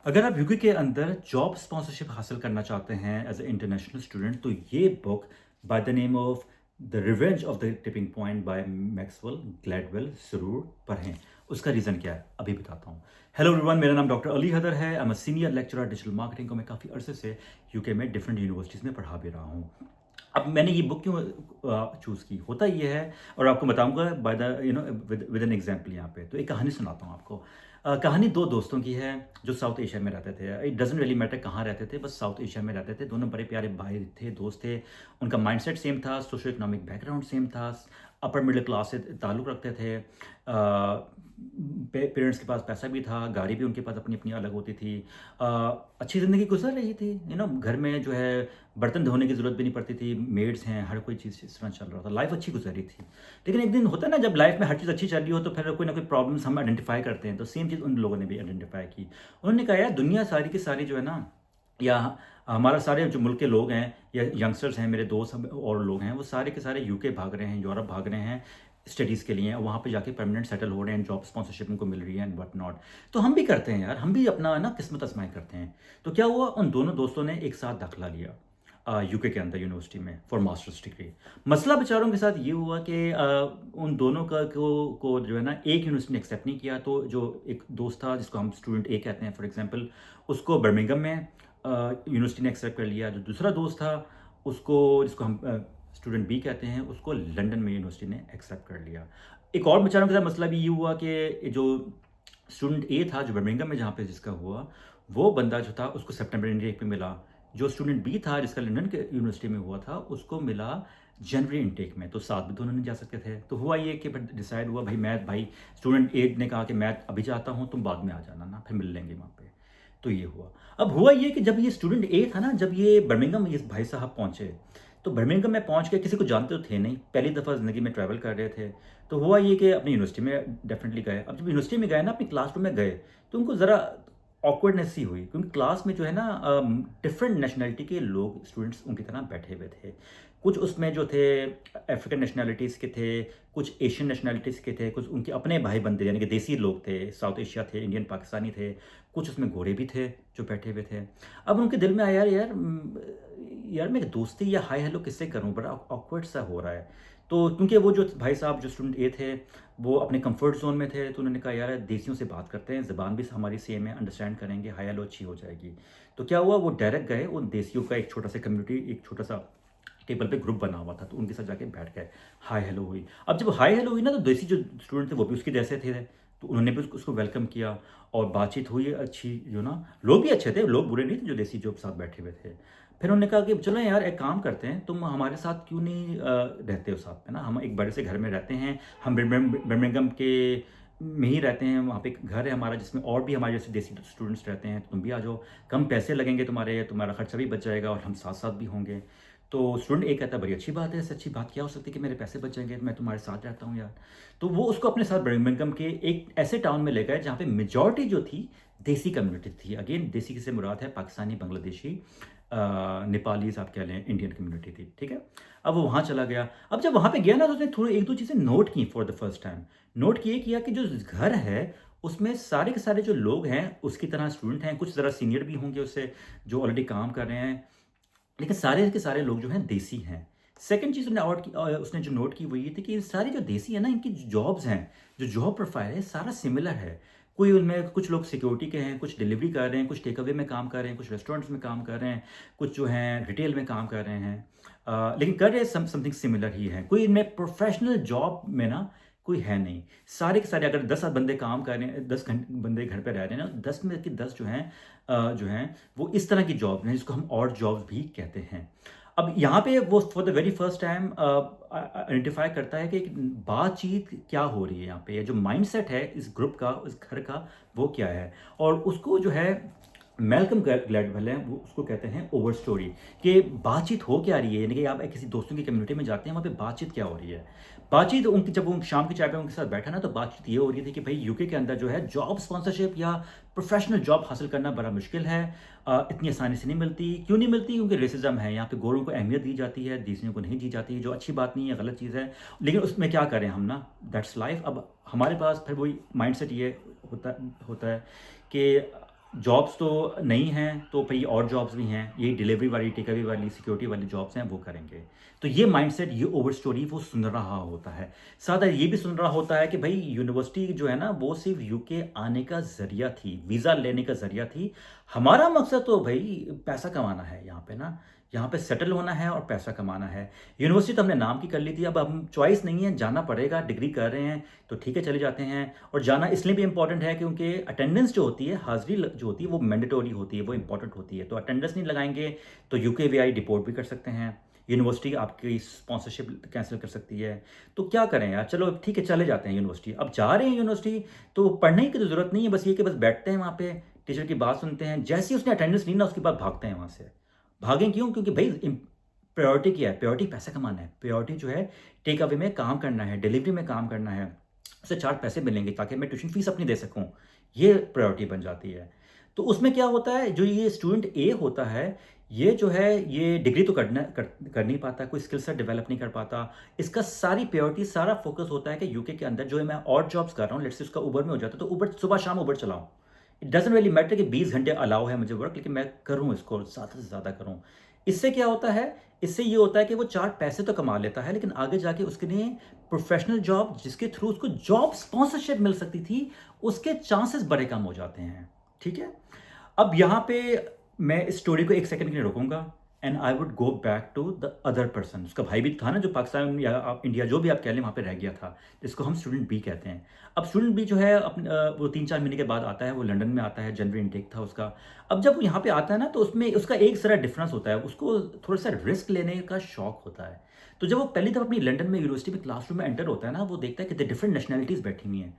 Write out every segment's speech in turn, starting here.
अगर आप यूके के अंदर जॉब स्पॉन्सरशिप हासिल करना चाहते हैं एज ए इंटरनेशनल स्टूडेंट तो ये book by the name of the revenge of the tipping point by Maxwell Gladwell ज़रूर पढ़ें। उसका रीज़न क्या है अभी बताता हूँ। हेलो एवरीवन, मेरा नाम डॉक्टर अली हैदर है। I am a senior lecturer digital marketing को मैं काफ़ी अरसे से यूके में डिफरेंट यूनिवर्सिटीज़ में पढ़ा भी रहा हूँ। अब मैंने ये बुक क्यों चूज़ की, होता ये है और आपको बताऊंगा by the with an example. यहाँ पे तो एक कहानी सुनाता हूँ आपको। कहानी दो दोस्तों की है जो साउथ एशिया में रहते थे। इट डजेंट रियली मैटर कहाँ रहते थे, बस साउथ एशिया में रहते थे। दोनों बड़े प्यारे भाई थे, दोस्त थे। उनका माइंडसेट सेम था, सोशो इकोनॉमिक बैकग्राउंड सेम था, अपर मिडिल क्लास से ताल्लुक़ रखते थे। पेरेंट्स के पास पैसा भी था, गाड़ी भी उनके पास अपनी अपनी अलग होती थी। अ, अच्छी ज़िंदगी गुजर रही थी। घर में जो है बर्तन धोने की ज़रूरत भी नहीं पड़ती थी, मेड्स हैं, हर कोई चीज़ इस तरह चल रहा था, लाइफ अच्छी गुजर रही थी। लेकिन एक दिन होता है ना, जब लाइफ में हर चीज़ अच्छी चल रही हो तो फिर कोई ना कोई प्रॉब्लम्स हम आइडेंटिफाई करते हैं। तो सेम चीज़ उन लोगों ने भी आइडेंटिफाई की। उन्होंने कहा यार दुनिया सारी की सारी जो है ना, या हमारा सारे जो मुल्क के लोग हैं या यंगस्टर्स हैं, मेरे दोस्त और लोग हैं, वो सारे के सारे यूके भाग रहे हैं, यूरोप भाग रहे हैं स्टडीज़ के लिए, और वहाँ पे जाके परमानेंट सेटल हो रहे हैं, जॉब स्पॉन्सरशिप उनको मिल रही है एंड व्हाट नॉट। तो हम भी करते हैं यार, हम भी अपना ना किस्मत आजमाई करते हैं। तो क्या हुआ, उन दोनों दोस्तों ने एक साथ दाखिला लिया यूके के अंदर यूनिवर्सिटी में फॉर मास्टर्स डिग्री। मसला बेचारों के साथ ये हुआ कि उन दोनों का को जो है ना, एक यूनिवर्सिटी ने एक्सेप्ट नहीं किया। तो जो एक दोस्त था जिसको हम स्टूडेंट ए कहते हैं फॉर एग्जांपल, उसको बर्मिंघम में यूनिवर्सिटी ने एक्सेप्ट कर लिया। जो दूसरा दोस्त था उसको, जिसको हम स्टूडेंट बी कहते हैं, उसको लंदन में यूनिवर्सिटी ने एक्सेप्ट कर लिया। एक और बेचारों के साथ मसला भी ये हुआ कि जो स्टूडेंट ए था जो बर्मिंघम में जहाँ पे जिसका हुआ, वो बंदा जो था उसको सितंबर इनटेक पे मिला। जो स्टूडेंट बी था जिसका लंदन के यूनिवर्सिटी में हुआ था, उसको मिला जनवरी इनटेक में। तो साथ भी दोनों नहीं जा सकते थे। तो हुआ ये कि फिर डिसाइड हुआ, भाई स्टूडेंट ए ने कहा कि मैं अभी जाता हूँ, तुम बाद में आ जाना ना, फिर मिल लेंगे वहाँ पे। तो ये हुआ। अब हुआ ये कि जब ये स्टूडेंट ए था ना, जब ये बर्मिंघम ये भाई साहब पहुँचे, तो बर्मिंघम में पहुँच के किसी को जानते तो थे नहीं, पहली दफ़ा ज़िंदगी में ट्रैवल कर रहे थे। तो हुआ ये कि अपनी यूनिवर्सिटी में डेफिनेटली गए। अब जब यूनिवर्सिटी में गए ना, अपनी क्लासरूम में गए, तो उनको ज़रा ऑकवर्डनेस सी हुई, क्योंकि क्लास में जो है ना डिफरेंट नेशनैलिटी के लोग स्टूडेंट्स उनकी तरह बैठे हुए थे। कुछ उसमें जो थे अफ्रीकन नेशनैलिटीज़ के थे, कुछ एशियन नेशनैलिटीज़ के थे, कुछ उनके अपने भाई बंदे यानी कि देसी लोग थे, साउथ एशिया थे, इंडियन पाकिस्तानी थे, कुछ उसमें गोरे भी थे जो बैठे हुए थे। अब उनके दिल में आया, यार मैं दोस्ती या हाय हेलो किससे करूँ, बड़ा ऑकवर्ड सा हो रहा है। तो क्योंकि वो जो भाई साहब जो स्टूडेंट ए थे, वो अपने कंफर्ट जोन में थे, तो उन्होंने कहा यार देसियों से बात करते हैं, ज़बान भी हमारी सेम है, अंडरस्टैंड करेंगे, हाय हेलो अच्छी हो जाएगी। तो क्या हुआ, वो डायरेक्ट गए उन देसियों का एक छोटा सा कम्युनिटी, एक छोटा सा टेबल पे ग्रुप बना हुआ था, तो उनके साथ जाके बैठ गए, हाय हेलो हुई। अब जब हाय हेलो हुई ना, तो देसी जो स्टूडेंट थे वो भी उसके जैसे थे, तो उन्होंने भी उसको वेलकम किया और बातचीत हुई अच्छी। जो ना, लोग भी अच्छे थे, लोग बुरे नहीं थे जो देसी जो साथ बैठे हुए थे। फिर उन्होंने कहा कि चलो यार एक काम करते हैं, तुम हमारे साथ क्यों नहीं रहते हो साथ में ना, हम एक बड़े से घर में रहते हैं, हम बर्मिंघम के में ही रहते हैं, वहाँ पे एक घर है हमारा जिसमें और भी हमारे जैसे देसी स्टूडेंट्स रहते हैं, तो तुम भी आ जाओ, कम पैसे लगेंगे तुम्हारे, तुम्हारा खर्चा भी बच जाएगा और हम साथ साथ भी होंगे। तो स्टूडेंट ए कहता है बड़ी अच्छी बात है, इससे अच्छी बात क्या हो सकती है कि मेरे पैसे बच जाएंगे, मैं तुम्हारे साथ रहता हूँ यार। तो वो उसको अपने साथ बर्मिंघम के एक ऐसे टाउन में ले गए जहाँ पे मेजॉरिटी जो थी देसी कम्युनिटी थी। अगेन देसी से मुराद है पाकिस्तानी, बांग्लादेशी, नेपालीज आप कह लें, इंडियन कम्युनिटी थी, ठीक है। अब वो वहाँ चला गया। अब जब वहाँ पे गया ना, तो उसने थोड़ी एक दो चीज़ें नोट की for the first time. Note ये किया कि जो घर है उसमें सारे के सारे जो लोग हैं उसकी तरह स्टूडेंट हैं, कुछ ज़रा सीनियर भी होंगे उससे जो ऑलरेडी काम कर रहे हैं, लेकिन सारे के सारे लोग जो हैं देसी हैं। सेकंड चीज़ उसने जो नोट की वो ये थी कि ये सारे जो देसी है ना, इनकी जो जॉब्स हैं, जो जॉब प्रोफाइल है, सारा सिमिलर है। कोई उनमें कुछ लोग सिक्योरिटी के हैं, कुछ डिलीवरी कर रहे हैं, कुछ टेक अवे में काम कर रहे हैं, कुछ रेस्टोरेंट्स में काम कर रहे हैं, कुछ जो हैं रिटेल में काम कर रहे हैं। लेकिन कर रहे समथिंग सिमिलर ही है। कोई इनमें प्रोफेशनल जॉब में ना कोई है नहीं। सारे के सारे अगर 10 बंदे काम कर रहे हैं, 10 बंदे घर पे रह रहे हैं ना, 10 में के 10 जो हैं वो इस तरह की जॉब हैं जिसको हम ऑड जॉब्स भी कहते हैं। अब यहाँ पे वो for the very first time identify करता है कि एक बातचीत क्या हो रही है यहाँ पे, जो माइंडसेट है इस ग्रुप का, इस घर का, वो क्या है। और उसको जो है मैल्कम ग्लैडवेल है, वो उसको कहते हैं ओवर स्टोरी, कि बातचीत हो क्या रही है, यानी कि आप किसी दोस्तों की कम्युनिटी में जाते हैं, वहाँ पे बातचीत क्या हो रही है। बातचीत उनकी, जब वो शाम की चाय पे उनके साथ बैठा ना, तो बातचीत ये हो रही थी कि भाई यूके के अंदर जो है जॉब स्पॉन्सरशिप या प्रोफेशनल जॉब हासिल करना बड़ा मुश्किल है, इतनी आसानी से नहीं मिलती। क्यों नहीं मिलती? क्योंकि रेसिज्म है यहाँ पे, गोरों को अहमियत दी जाती है, देसियों को नहीं दी जाती, जो अच्छी बात नहीं है, गलत चीज़ है। लेकिन उसमें क्या करें हम ना, दैट्स लाइफ। अब हमारे पास फिर वही माइंडसेट ये होता होता है कि जॉब्स तो नहीं हैं, तो भई और जॉब्स भी हैं। ये डिलीवरी वाली, टेक अवे वाली, सिक्योरिटी वाली जॉब्स हैं, वो करेंगे। तो ये माइंडसेट, ये ओवर स्टोरी वो सुन रहा होता है। साथ ही ये भी सुन रहा होता है कि भई यूनिवर्सिटी जो है ना, वो सिर्फ़ यूके आने का ज़रिया थी, वीज़ा लेने का ज़रिया थी। हमारा मकसद तो भई पैसा कमाना है यहाँ पे ना, यहाँ पे सेटल होना है और पैसा कमाना है। यूनिवर्सिटी तो हमने नाम की कर ली थी, अब हम चॉइस नहीं है, जाना पड़ेगा, डिग्री कर रहे हैं, तो ठीक है चले जाते हैं। और जाना इसलिए भी इम्पोर्टेंट है क्योंकि अटेंडेंस जो होती है, हाज़िरी जो होती है वो मैंडेटरी होती है, वो इम्पोर्टेंट होती है। तो अटेंडेंस नहीं लगाएँगे तो यूकेवीआई डिपोर्ट भी कर सकते हैं। यूनिवर्सिटी आपकी स्पॉन्सरशिप कैंसल कर सकती है। तो क्या करें यार, चलो ठीक है चले जाते हैं यूनिवर्सिटी। अब जा रहे हैं यूनिवर्सिटी, तो पढ़ने की तो ज़रूरत नहीं है, बस ये कि बस बैठते हैं वहाँ पे, टीचर की बात सुनते हैं। जैसे ही उसने अटेंडेंस ली ना, उसके बाद भागते हैं वहाँ से। भागें क्यों? क्योंकि भई प्रायोरिटी क्या है? प्रायोरिटी पैसा कमाना है। प्रायोरिटी जो है टेक अवे में काम करना है, डिलीवरी में काम करना है। उससे 4 पैसे मिलेंगे ताकि मैं ट्यूशन फ़ीस अपनी दे सकूँ। ये प्रायोरिटी बन जाती है। तो उसमें क्या होता है, जो ये स्टूडेंट ए होता है, ये जो है ये डिग्री तो कर नहीं पाता, कोई स्किल सेट डेवलप नहीं कर पाता। इसका सारी प्रायोरिटी, सारा फ़ोकस होता है कि यूके के अंदर जो है मैं और जॉब्स कर रहा हूँ, लेट्स से उसका उबर में हो जाता है, तो उबर सुबह-शाम उबर चलाऊँ। इट डज़न्ट रियली मैटर कि 20 घंटे अलाउ है मुझे वर्क, लेकिन मैं करूँ इसको, ज़्यादा से ज़्यादा करूँ। इससे क्या होता है, इससे ये होता है कि वो 4 पैसे तो कमा लेता है, लेकिन आगे जाके उसके लिए प्रोफ़ेशनल जॉब, जिसके थ्रू उसको जॉब स्पॉन्सरशिप मिल सकती थी, उसके चांसेस बड़े कम हो जाते हैं। ठीक है? अब यहाँ पे मैं इस स्टोरी को 1 सेकंड के लिए रोकूँगा and I would go back to the other person. उसका भाई भी था ना, जो पाकिस्तान या आप इंडिया जो भी आप कह लें, वहाँ पे रह गया था, जिसको हम स्टूडेंट बी कहते हैं। अब स्टूडेंट बी जो है वो 3-4 महीने के बाद आता है, वो लंदन में आता है, जनवरी इनटेक था उसका। अब जब वो यहाँ पे आता है ना, तो उसमें उसका एक ज़रा डिफरेंस होता है, उसको थोड़ा-सा रिस्क लेने का शौक होता है। तो जब वो पहली दफ़ा अपनी लंदन में यूनिवर्सिटी में क्लासरूम में एंटर होता है ना, वो देखता है कि डिफरेंट नेशनैलिटीज़ बैठी हुई हैं।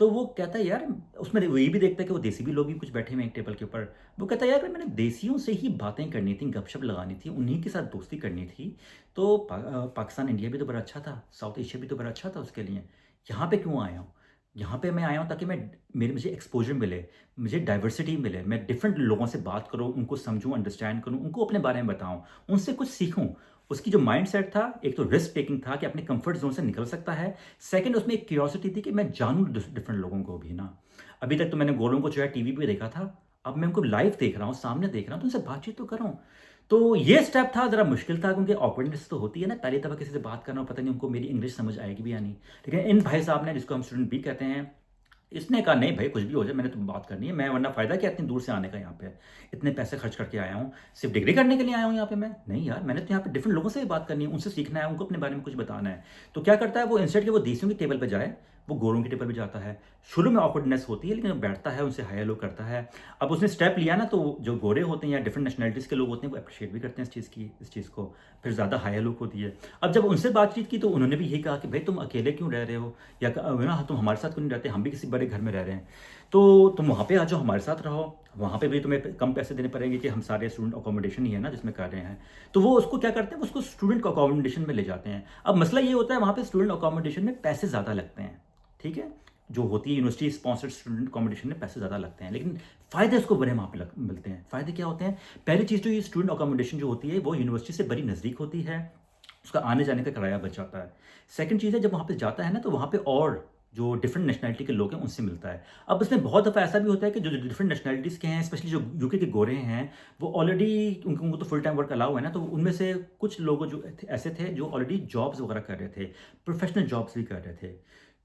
तो वो कहता है यार, उसमें वो ये भी देखता है कि वो देसी भी लोग भी कुछ बैठे हुए हैं एक टेबल के ऊपर। वो कहता है यार, मैंने देसियों से ही बातें करनी थी, गपशप लगानी थी, उन्हीं के साथ दोस्ती करनी थी। तो पाकिस्तान, इंडिया भी तो बड़ा अच्छा था, साउथ एशिया भी तो बड़ा अच्छा था उसके लिए। यहाँ पे क्यों आया हूँ? यहाँ पे मैं आया हूँ ताकि मुझे एक्सपोज़र मिले, मुझे डाइवर्सिटी मिले, मैं डिफरेंट लोगों से बात करूँ, उनको समझूँ, अंडरस्टैंड करूँ, उनको अपने बारे में बताऊँ, उनसे कुछ सीखूँ। उसकी जो माइंडसेट था, एक तो रिस्क टेकिंग था कि अपने कंफर्ट ज़ोन से निकल सकता है। सेकंड, उसमें एक क्यूरियोसिटी थी कि मैं जानूँ डिफरेंट लोगों को भी ना। अभी तक तो मैंने गोरों को जो है टीवी पे देखा था, अब मैं उनको लाइव देख रहा हूँ, सामने देख रहा हूँ, तो उनसे बातचीत तो करूँ। तो ये स्टेप था, ज़रा मुश्किल था क्योंकि ऑकवर्डनेस तो होती है ना, पहली दफ़ा किसी से बात कर रहा हूँ, पता नहीं उनको मेरी इंग्लिश समझ आएगी भी या नहीं। लेकिन इन भाई साहब ने, जिसको हम स्टूडेंट बी कहते हैं, इसने कहा नहीं भाई, कुछ भी हो जाए, मैंने तो बात करनी है, मैं वरना फ़ायदा क्या इतनी दूर से आने का यहाँ पे? इतने पैसे खर्च करके आया हूँ, सिर्फ़ डिग्री करने के लिए आया हूँ यहाँ पे मैं? नहीं यार, मैंने तो यहाँ पे डिफरेंट लोगों से भी बात करनी है, उनसे सीखना है, उनको अपने बारे में कुछ बताना है। तो क्या करता है वो, इंस्टेड कि वो देसियों की टेबल पे जाए, वो गोरों की टेबल पे जाता है। शुरू में ऑकवर्डनेस होती है, लेकिन वो बैठता है, उनसे हाय हेलो करता है। अब उसने स्टेप लिया ना, तो जो गोरे होते हैं या डिफरेंट नेशनैलिटीज़ के लोग होते हैं, वो एप्रिशिएट भी करते हैं इस चीज़ को। फिर ज़्यादा हाय हेलो होती है। अब जब उनसे बातचीत की, तो उन्होंने भी यही कहा कि भाई तुम अकेले क्यों रह रहे हो? या ना तुम हमारे साथ क्यों नहीं रहते? हम भी किसी बड़े घर में रह रहे हैं। तो तुम वहाँ पे आ जाओ, हमारे साथ रहो। वहाँ पे भी तुम्हें कम पैसे देने पड़ेंगे कि हम सारे स्टूडेंट अकोमोडेशन ही है ना जिसमें कर रहे हैं। तो वो उसको क्या करते हैं, उसको स्टूडेंट अकोमोडेशन में ले जाते हैं। अब मसला ये होता है, वहाँ पे स्टूडेंट अकोमोडेशन में पैसे ज़्यादा लगते हैं, ठीक है? जो होती है यूनिवर्सिटी स्पॉन्सर्ड स्टूडेंट अकोमोडेशन में पैसे ज़्यादा लगते हैं, लेकिन फ़ायदे उसको बड़े वहाँ पे मिलते हैं। फ़ायदे क्या होते हैं? पहली चीज़ तो ये स्टूडेंट अकोमोडेशन जो होती है, वो यूनिवर्सिटी से बड़ी नज़दीक होती है, उसका आने-जाने का किराया बच जाता है। सेकंड चीज़ है, जब वहाँ पे जाता है ना, तो वहाँ पे और जो डिफरेंट नेशनैलिटी के लोग हैं, उनसे मिलता है। अब इसमें बहुत दफ़ा ऐसा भी होता है कि जो डिफरेंट नेशनैलिटीज़ के हैं, स्पेशली जो यूके के गोरे हैं, वो ऑलरेडी उनको तो फुल टाइम वर्क अलाउ है ना, तो उनमें से कुछ लोग जो ऐसे थे जो ऑलरेडी जॉब्स वगैरह कर रहे थे, प्रोफ़ेशनल जॉब्स भी कर रहे थे।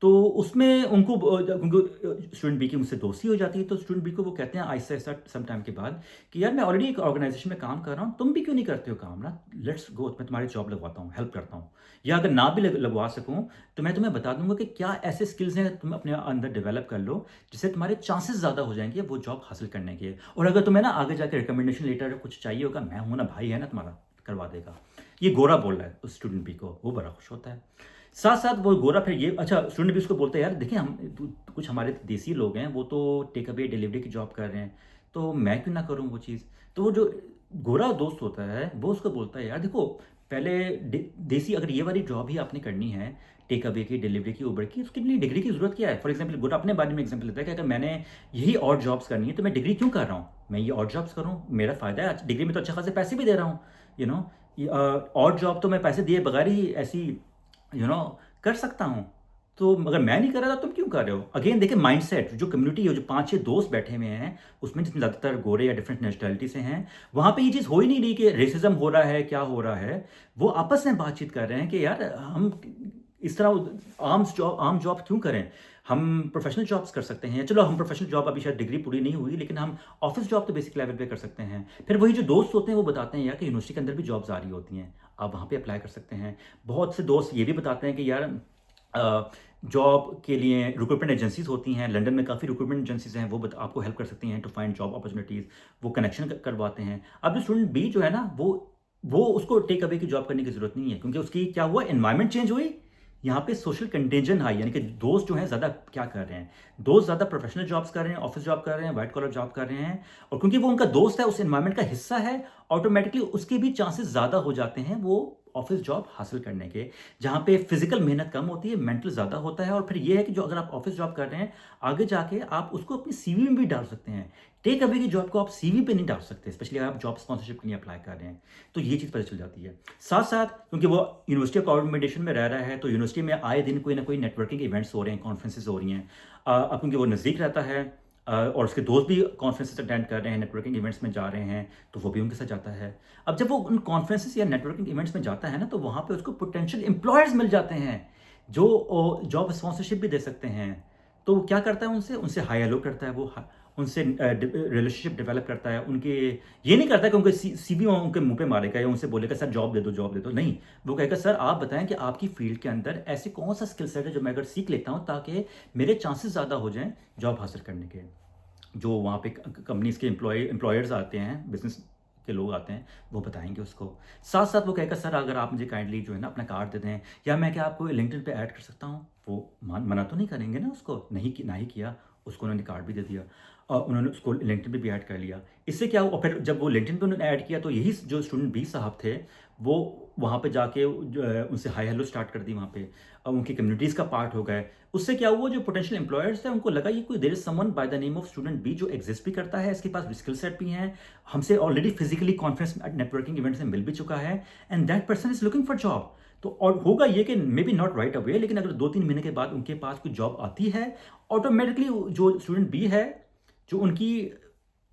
तो उसमें उनको क्योंकि स्टूडेंट बी की मुझसे दोस्ती हो जाती है, तो स्टूडेंट बी को वो कहते हैं आहिस्ता-आहिस्ता सम टाइम के बाद कि यार मैं ऑलरेडी एक ऑर्गेनाइज़ेशन में काम कर रहा हूँ, तुम भी क्यों नहीं करते हो काम ना? लेट्स गो, मैं तुम्हारी जॉब लगवाता हूँ, हेल्प करता हूँ। या अगर ना भी लगवा सकूँ, तो मैं तुम्हें बता दूँगा कि क्या ऐसे स्किल्स हैं, तुम अपने अंदर डेवलप कर लो, जिससे तुम्हारे चांसेस ज़्यादा हो जाएँगे वो जॉब हासिल करने के। और अगर तुम्हें ना आगे जाके रिकमेंडेशन लेटर कुछ चाहिए होगा, मैं हूँ ना, भाई है ना तुम्हारा, करवा देगा। ये गोरा बोल रहा है उस स्टूडेंट बी को, वो बड़ा खुश होता है। साथ-साथ वो गोरा फिर ये अच्छा स्टूडेंट भी उसको बोलता है, यार देखिए हम कुछ हमारे देसी लोग हैं, वो तो टेक अवे डिलीवरी की जॉब कर रहे हैं, तो मैं क्यों ना करूँ वो चीज़? तो वो जो गोरा दोस्त होता है, वो उसको बोलता है, यार देखो पहले देसी अगर ये वाली जॉब ही आपने करनी है, टेक अवे की, डिलीवरी की, उबर की, उसके लिए डिग्री की ज़रूरत क्या है? फॉर एग्ज़ाम्पल गोरा अपने बारे में एग्ज़ाम्पल लेता है कि अगर मैंने यही और जॉब्स करनी है, तो मैं डिग्री क्यों कर रहा हूँ? मैं ये और जॉब्स करूँ, मेरा फ़ायदा है, डिग्री में तो अच्छे खासे पैसे भी दे रहा हूँ, यू नो और जॉब तो मैं पैसे दिए बगैर ही ऐसी कर सकता हूँ। तो अगर मैं नहीं कर रहा था तुम क्यों कर रहे हो? अगेन देखिए माइंडसेट जो कम्युनिटी है, जो 5-6 दोस्त बैठे हुए हैं, उसमें जितने ज़्यादातर गोरे या डिफरेंट नेशनैलिटी से हैं, वहाँ पे ये चीज़ हो ही नहीं रही कि रेसिज़्म हो रहा है, क्या हो रहा है। वो आपस में बातचीत कर रहे हैं कि यार हम इस तरह आम जॉब क्यों करें? हम प्रोफ़ेशनल जॉब्स कर सकते हैं। चलो हम प्रोफ़ेशनल जॉब अभी शायद डिग्री पूरी नहीं हुई, लेकिन हम ऑफ़िस जॉब तो बेसिक लेवल पे कर सकते हैं। फिर वही जो दोस्त होते हैं वो बताते हैं यार कि यूनिवर्सिटी के अंदर भी जॉब्स आ रही होती हैं, आप वहाँ पे अप्लाई कर सकते हैं। बहुत से दोस्त ये भी बताते हैं कि यार जॉब के लिए रिक्रूटमेंट एजेंसीज़ होती हैं, लंदन में काफ़ी रिक्रूटमेंट एजेंसीज़ हैं, वो आपको हेल्प कर सकती हैं टू फाइंड जॉब अपॉर्च्युनिटीज़, वो कनेक्शन करवाते हैं। अब जो स्टूडेंट बी जो है ना, वो उसको टेक अवे की जॉब करने की ज़रूरत नहीं है, क्योंकि उसकी क्या हुआ, एनवायरनमेंट चेंज हुई, यहाँ पे सोशल कंटेंजन हाई, यानी कि दोस्त जो हैं ज़्यादा क्या कर रहे हैं, दोस्त ज़्यादा प्रोफेशनल जॉब्स कर रहे हैं, ऑफिस जॉब कर रहे हैं, व्हाइट कॉलर जॉब कर रहे हैं, और क्योंकि वो उनका दोस्त है, उस एनवायरनमेंट का हिस्सा है, ऑटोमेटिकली उसके भी चांसेस ज़्यादा हो जाते हैं वो ऑफिस जॉब हासिल करने के, जहाँ पे फिजिकल मेहनत कम होती है, मेंटल ज़्यादा होता है। और फिर ये है कि जो अगर आप ऑफिस जॉब कर रहे हैं, आगे जाके आप उसको अपनी सीवी में भी डाल सकते हैं। टेक अवे की जॉब को आप सीवी पे नहीं डाल सकते, स्पेशली अगर आप जॉब स्पॉन्सरशिप के लिए अप्लाई कर रहे हैं, तो ये चीज़ पता चल जाती है। साथ साथ क्योंकि वो यूनिवर्सिटी अकोमोडेशन में रह रहा है, तो यूनिवर्सिटी में आए दिन कोई ना कोई नेटवर्किंग इवेंट्स हो रहे हैं, कॉन्फ्रेंसेस हो रही हैं। अब क्योंकि वो नज़दीक रहता है, और उसके दोस्त भी कॉन्फ्रेंसेस अटेंड कर रहे हैं, नेटवर्किंग इवेंट्स में जा रहे हैं, तो वो भी उनके साथ जाता है। अब जब वो उन कॉन्फ्रेंसेस या नेटवर्किंग इवेंट्स में जाता है ना, तो वहाँ पे उसको पोटेंशियल एम्प्लॉयर्स मिल जाते हैं, जो जॉब स्पॉन्सरशिप भी दे सकते हैं। तो वो क्या करता है, उनसे उनसे हाई हेलो करता है, वो उनसे रिलेशनशिप डेवलप करता है। उनके ये नहीं करता कि उनके सीवी उनके मुंह पे मारेगा या उनसे बोलेगा सर जॉब दे दो, जॉब दे दो, नहीं। वो कहेगा सर आप बताएं कि आपकी फील्ड के अंदर ऐसी कौन सा स्किल सेट है जो मैं अगर सीख लेता हूँ, ताकि मेरे चांसेस ज़्यादा हो जाएं जॉब हासिल करने के। जो वहाँ पे कंपनीज़ के एम्प्लॉयर्स आते हैं, बिज़नेस के लोग आते हैं, वो बताएँगे उसको। साथ-साथ वो कहेगा सर अगर आप मुझे काइंडली जो है ना अपना कार्ड दे दें, या मैं क्या आपको लिंक्डइन पे ऐड कर सकता हूँ? वो मना तो नहीं करेंगे ना उसको, ना ही किया, उसको उन्होंने कार्ड भी दे दिया। उन्होंने उसको लिंक्डइन पे भी ऐड कर लिया। इससे क्या हुआ, और फिर जब वो लिंक्डइन पे उन्होंने ऐड किया, तो यही जो स्टूडेंट बी साहब थे, वो वहाँ पे जाके जो है उनसे हाय हेलो स्टार्ट कर दी वहाँ पे। उनकी कम्युनिटीज़ का पार्ट हो गए। उससे क्या हुआ, जो पोटेंशियल एम्प्लॉयर्स थे उनको लगा ये कोई there is someone by the name of student B जो एग्जिस्ट भी करता है, इसके पास स्किल सेट भी हैं, हमसे already physically conference networking events में मिल भी चुका है, and that person is looking for job. तो और होगा ये कि may be not right away, लेकिन अगर 2-3 महीने के बाद उनके पास कोई जॉब आती है, ऑटोमेटिकली जो स्टूडेंट बी है, जो उनकी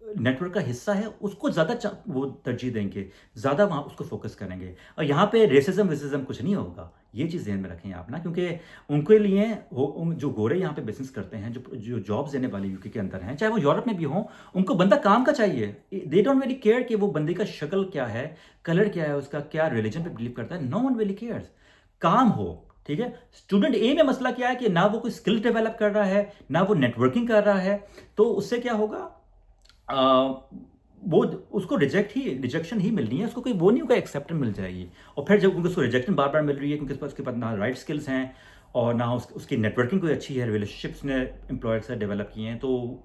नेटवर्क का हिस्सा है, उसको ज़्यादा वो तरजीह देंगे, ज़्यादा वहाँ उसको फ़ोकस करेंगे। और यहाँ पे रेसिज़्म कुछ नहीं होगा, ये चीज़ ध्यान में रखें आप ना, क्योंकि उनके लिए जो गोरे यहाँ पे बिज़नेस करते हैं, जो जॉब्स देने वाले यूके के अंदर हैं, चाहे वो यूरोप में भी हों, उनको बंदा काम का चाहिए। दे डोंट रियली केयर कि वो बंदे का शक्ल क्या है, कलर क्या है उसका, क्या रिलीजन पे बिलीव करता है, नो वन रियली केयर्स। काम हो, ठीक है? स्टूडेंट ए में मसला क्या है कि ना वो कोई स्किल डेवलप कर रहा है, ना वो नेटवर्किंग कर रहा है, तो उससे क्या होगा, अ, वो उसको रिजेक्शन ही मिलनी है, उसको कोई वो नहीं होगा, एक्सेप्टेंस मिल जाएगी। और फिर जब क्योंकि उसको रिजेक्शन बार-बार मिल रही है, क्योंकि उसके पास ना राइट स्किल्स हैं, और ना उसकी नेटवर्किंग कोई अच्छी है, रिलेशनशिप्स ने एम्प्लॉयर से डेवलप किए हैं, तो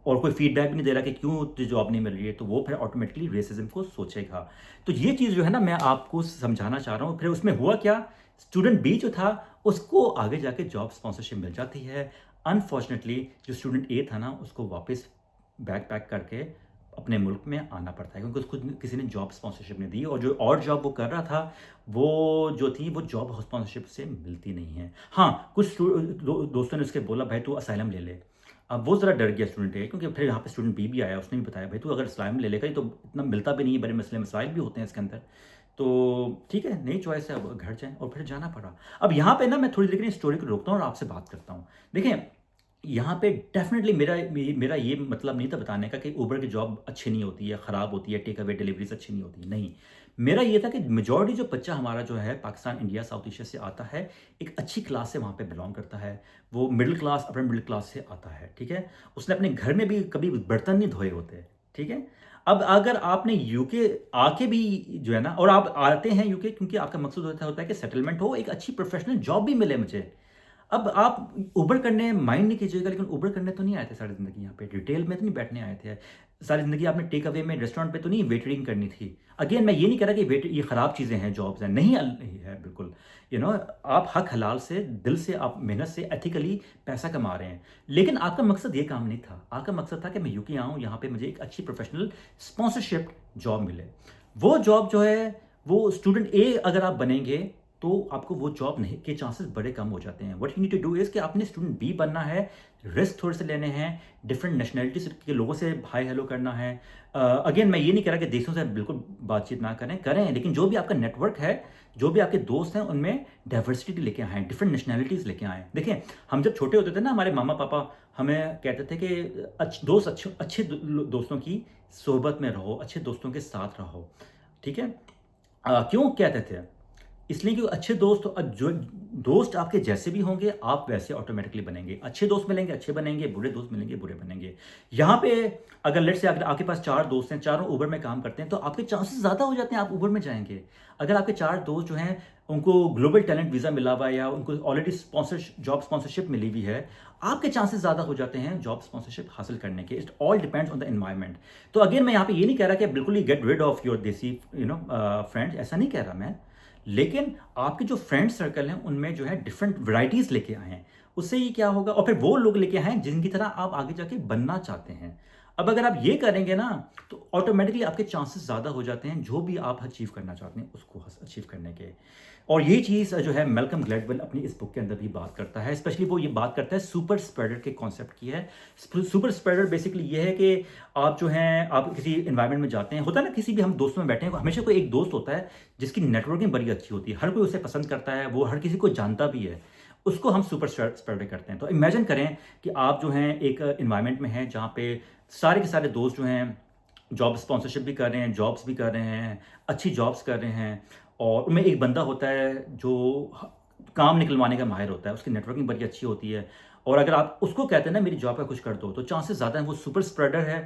और कोई फीडबैक भी नहीं दे रहा कि क्यों तुझे जॉब नहीं मिल रही है, तो वो फिर ऑटोमेटिकली रेसिज्म को सोचेगा। तो ये चीज़ जो है ना, मैं आपको समझाना चाह रहा हूँ। फिर उसमें हुआ क्या, स्टूडेंट बी जो था, उसको आगे जाके जॉब स्पॉन्सरशिप मिल जाती है। अनफॉर्चुनेटली जो स्टूडेंट ए था ना, उसको वापस बैग पैक करके अपने मुल्क में आना पड़ता है, क्योंकि उसको किसी ने जॉब स्पॉन्सरशिप नहीं दी, और जो और जॉब वो कर रहा था, वो जो थी वो जॉब स्पॉन्सरशिप से मिलती नहीं है। हाँ, कुछ दोस्तों ने उसके बोला भाई तू असाइलम ले ले। अब वो ज़रा डर गया स्टूडेंट ए, क्योंकि फिर यहाँ पे स्टूडेंट बी भी आया, उसने भी बताया भाई तू अगर असाइलम ले लेगा, ये तो इतना मिलता भी नहीं है, बड़े मसले मसाइल भी होते हैं इसके अंदर, तो ठीक है नई चॉइस है, अब घर जाएँ, और फिर जाना पड़ा। अब यहाँ पे ना मैं थोड़ी देर के लिए स्टोरी को रोकता हूँ और आपसे बात करता हूँ। देखें, यहाँ पे डेफ़िनेटली मेरा ये मतलब नहीं था बताने का कि उबर की जॉब अच्छी नहीं होती है, ख़राब होती है, टेक अवे डिलीवरीज़ अच्छी नहीं होती, नहीं। मेरा ये था कि मेजॉरिटी जो बच्चा हमारा जो है पाकिस्तान, इंडिया, साउथ एशिया से आता है, एक अच्छी क्लास से वहाँ पे बिलॉन्ग करता है। वो middle class, upper middle class से आता है, ठीक है? उसने अपने घर में भी कभी बर्तन नहीं धोए होते, ठीक है? अब अगर आपने यूके आके भी जो है ना, और आप आते हैं यूके क्योंकि आपका मकसद होता है कि सेटलमेंट हो, एक अच्छी प्रोफ़ेशनल जॉब भी मिले मुझे। अब आप उबर करने माइंड नहीं कीजिएगा, लेकिन उबर करने तो नहीं आए थे सारी ज़िंदगी यहाँ पे, रिटेल में तो नहीं बैठने आए थे। सारी ज़िंदगी आपने टेक अवे में रेस्टोरेंट पे तो नहीं वेटरिंग करनी थी। अगेन मैं ये नहीं कह रहा कि ये ख़राब चीज़ें हैं, जॉब्स हैं, नहीं है बिल्कुल। आप हक हलाल से, दिल से, आप मेहनत से, एथिकली पैसा कमा रहे हैं। लेकिन आपका मकसद ये काम नहीं था। आपका मकसद था कि मैं यूके आऊँ, यहाँ पे मुझे एक अच्छी प्रोफ़ेशनल स्पॉन्सरशिप जॉब मिले। वो जॉब जो है, वो स्टूडेंट ए अगर आप बनेंगे, तो आपको वो जॉब नहीं के चांसेस बड़े कम हो जाते हैं। What you need to do is कि आपने स्टूडेंट बी बनना है, रिस्क थोड़े से लेने हैं, डिफरेंट नेशनैलिटीज़ के लोगों से हाय हेलो करना है। अगेन मैं ये नहीं कह रहा कि देशों से बिल्कुल बातचीत ना करें, करें, लेकिन जो भी आपका नेटवर्क है, जो भी आपके दोस्त हैं, उनमें डाइवर्सिटी लेके आएँ, डिफरेंट नेशनैलिटीज़ लेके आएँ। देखिए, हम जब छोटे होते थे ना, हमारे मामा-पापा हमें कहते थे कि दोस्त अच्छे अच्छे दोस्तों की सोहबत में रहो, अच्छे दोस्तों के साथ रहो, ठीक है? क्यों कहते थे? इसलिए कि अच्छे दोस्त जो दोस्त आपके जैसे भी होंगे, आप वैसे ऑटोमैटिकली बनेंगे। अच्छे दोस्त मिलेंगे, अच्छे बनेंगे, बुरे दोस्त मिलेंगे, बुरे बनेंगे। यहाँ पे अगर लेट्स से अगर आपके पास 4 दोस्त हैं, चारों उबर में काम करते हैं, तो आपके चांसेस ज़्यादा हो जाते हैं आप उबर में जाएँगे। अगर आपके 4 दोस्त जो हैं, उनको ग्लोबल टैलेंट वीज़ा मिला हुआ है या उनको ऑलरेडी जॉब स्पॉन्सरशिप मिली हुई है, आपके चांसेस ज़्यादा हो जाते हैं जॉब स्पॉन्सरशिप हासिल करने के। It all depends on the environment. तो अगेन मैं यहाँ पे ये नहीं कह रहा कि बिल्कुल ही गेट रिड ऑफ योर देसी फ्रेंड्स, ऐसा नहीं कह रहा मैं। लेकिन आपके जो फ्रेंड सर्कल हैं, उनमें जो है डिफरेंट वैराइटीज़ लेके आएँ। उससे ये क्या होगा, और फिर वो लोग लेके आएँ जिनकी तरह आप आगे जाके बनना चाहते हैं। अब अगर आप ये करेंगे ना, तो ऑटोमैटिकली आपके चांसेस ज़्यादा हो जाते हैं जो भी आप अचीव करना चाहते हैं उसको अचीव करने के। और ये चीज़ जो है मैल्कम ग्लैडवेल अपनी इस बुक के अंदर भी बात करता है। स्पेशली वो ये बात करता है सुपर स्प्रेडर के कॉन्सेप्ट की है। सुपर स्प्रेडर बेसिकली ये है कि आप जो हैं, आप किसी एनवायरनमेंट में जाते हैं, होता है ना, किसी भी हम दोस्तों में बैठे हैं, हमेशा कोई एक दोस्त होता है जिसकी नेटवर्किंग बड़ी अच्छी होती है, हर कोई उसे पसंद करता है, वो हर किसी को जानता भी है, उसको हम सुपर स्प्रेडर करते हैं। तो इमेजिन करें कि आप जो हैं एक एनवायरनमेंट में हैं जहाँ पे सारे के सारे दोस्त जो हैं जॉब स्पॉन्सरशिप भी कर रहे हैं, जॉब्स भी कर रहे हैं, अच्छी जॉब्स कर रहे हैं, और उनमें एक बंदा होता है जो काम निकलवाने का माहिर होता है, उसकी नेटवर्किंग बड़ी अच्छी होती है, और अगर आप उसको कहते हैं ना मेरी जॉब का कुछ कर दो, तो चांसेस ज़्यादा हैं वो सुपर स्प्रेडर है।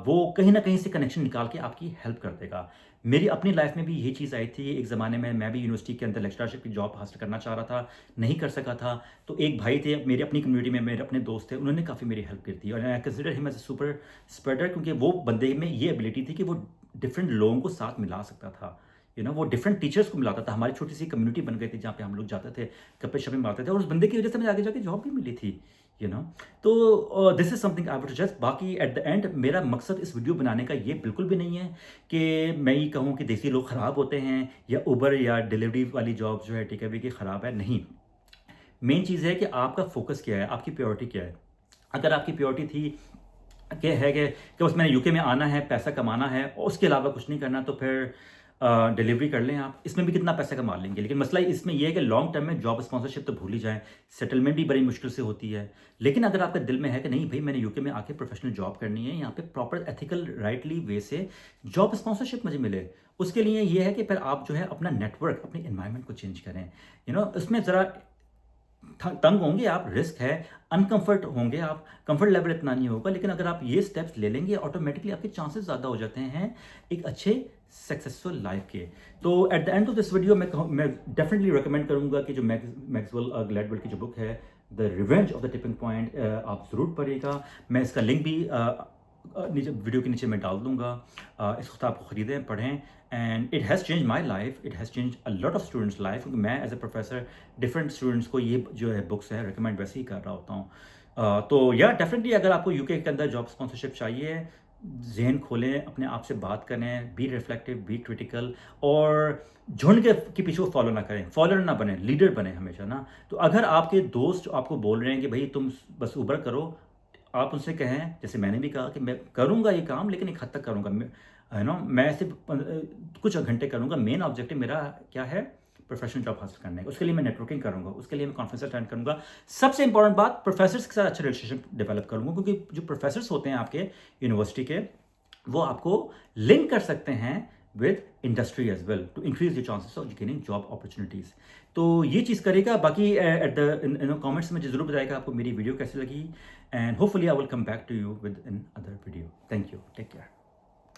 वो कहीं ना कहीं से कनेक्शन निकाल के आपकी हेल्प कर देगा। मेरी अपनी लाइफ में भी यही चीज़ आई थी। एक ज़माने में मैं भी यूनिवर्सिटी के अंदर लेक्चरशिप की जॉब हासिल करना चाह रहा था, नहीं कर सका था। तो एक भाई थे मेरे अपनी कम्युनिटी में, मेरे अपने दोस्त थे, उन्होंने काफ़ी मेरी हेल्प की थी, और I consider him as a super spreader, क्योंकि वो बंदे में ये एबिलिटी थी कि वो डिफरेंट लोगों को साथ मिला सकता था। वो डिफरेंट टीचर्स को मिलाता था। हमारी छोटी सी कम्युनिटी बन गई थी जहाँ पे हम लोग जाते थे, गप्पे शप्पे मारते थे, और उस बंदे की वजह से मुझे आगे जाके जॉब भी मिली थी। यू नो तो this is something I would suggest. बाकी एट द एंड मेरा मकसद इस वीडियो बनाने का ये बिल्कुल भी नहीं है कि मैं ये कहूँ कि देसी लोग ख़राब होते हैं, या उबर या डिलीवरी वाली जॉब जो है टेक अवे की ख़राब है। नहीं, मेन चीज़ है कि आपका फोकस क्या है, आपकी प्रायोरिटी क्या है। अगर आपकी प्रायोरिटी थी कि है कि बस मैंने यूके में आना है, पैसा कमाना है, और उसके अलावा कुछ नहीं करना, तो फिर डिलीवरी कर लें आप। इसमें भी कितना पैसा कमा लेंगे, लेकिन मसला इसमें यह है कि लॉन्ग टर्म में जॉब स्पॉन्सरशिप तो भूल ही जाएँ, सेटलमेंट भी बड़ी मुश्किल से होती है। लेकिन अगर आपके दिल में है कि नहीं भाई मैंने यूके में आके प्रोफेशनल जॉब करनी है, यहाँ पे प्रॉपर एथिकल राइटली वे से जॉब स्पॉन्सरशिप मुझे मिले, उसके लिए ये है कि फिर आप जो है अपना नेटवर्क, अपने एनवायरनमेंट को चेंज करें। उसमें ज़रा तंग होंगे आप, रिस्क है, अनकंफर्ट होंगे आप, कंफर्ट लेवल इतना नहीं होगा, लेकिन अगर आप ये स्टेप्स ले लेंगे, ऑटोमेटिकली आपके चांसेस ज़्यादा हो जाते हैं एक अच्छे सक्सेसफुल लाइफ के। तो at the end of this video मैं डेफिनेटली रिकमेंड करूंगा कि जो मैक्सवेल ग्लैडवेल की जो बुक है the revenge of the tipping point, आप ज़रूर पढ़िएगा। मैं इसका लिंक भी नीचे वीडियो के नीचे मैं डाल दूंगा। इस वक्त आपको ख़रीदें, पढ़ें, and it has change my life, it has change a lot of students life, क्योंकि मैं as a professor different students को ये जो है बुक्स है रिकमेंड वैसे ही कर रहा होता हूँ। तो या डेफिनेटली अगर आपको यूके के अंदर जॉब स्पॉन्सरशिप चाहिए, जहन खोलें, अपने आप से बात करें, बी रिफ्लेक्टिव, बी क्रिटिकल, और झुंड के पीछे वो फॉलो ना करें, फॉलोअर ना बने, लीडर बने हमेशा ना। तो अगर आपके दोस्त आपको बोल रहे हैं कि भाई तुम बस उबर करो, आप उनसे कहें, जैसे मैंने भी कहा कि मैं करूँगा ये काम, लेकिन एक हद तक करूँगा, मैं सिर्फ कुछ घंटे करूँगा। मेन ऑब्जेक्टिव मेरा क्या है, प्रोफेशनल जॉब हासिल करने का। उसके लिए मैं नेटवर्किंग करूँगा, उसके लिए मैं कॉन्फ्रेंस अटेंड करूँगा। सबसे इंपॉर्टेंट बात, प्रोफेसर्स के साथ अच्छा रिलेशनशिप डेवलप करूँगा, क्योंकि जो प्रोफेसर्स होते हैं आपके यूनिवर्सिटी के, वो आपको लिंक कर सकते हैं with industry as well to increase your chances of gaining job opportunities. तो ये चीज़ करेगा। बाकी एट द कमेंट्स में ज़रूर बताएगा आपको मेरी वीडियो कैसी लगी, and hopefully I will come back to you with in other video. Thank you, take care.